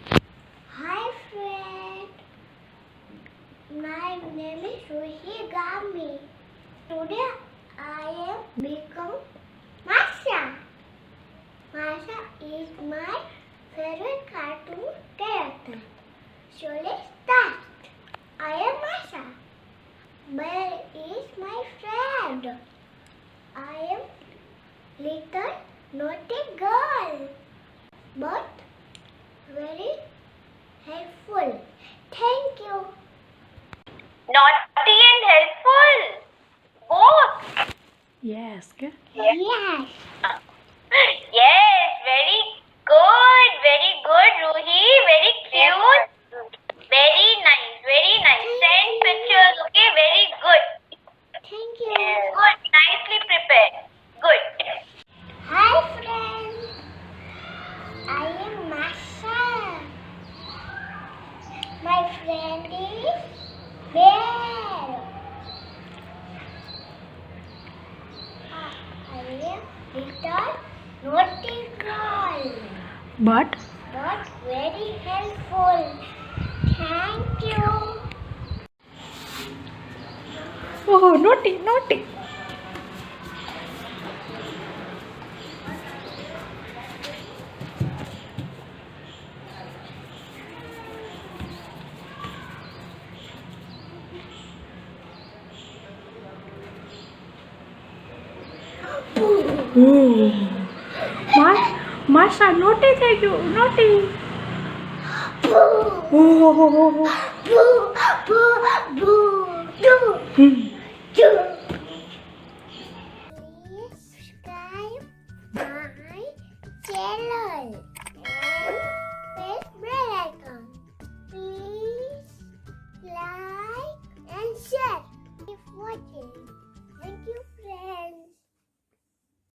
Hi friend, my name is Ruhigami. Today I am become Masha. Masha is my favorite cartoon character. So let's start. I am Masha. Bear is my friend. I am little naughty girl, but very helpful. Thank you. Naughty and helpful. Both. Yes, good. Yes. Yes, very good. Very good, Ruhi. Very cute. Very nice. Very nice. Send pictures, okay? Very good. Thank you. Good. Nicely prepared. Good. Hi friends. I am Masha. My friend is Bear. I am little naughty girl, But but very helpful. Thank you. oh, naughty, naughty. Oh, Masha, naughty થઈ ગયું, naughty. Boo, Oh, boo, boo, boo, boo, hmm. boo.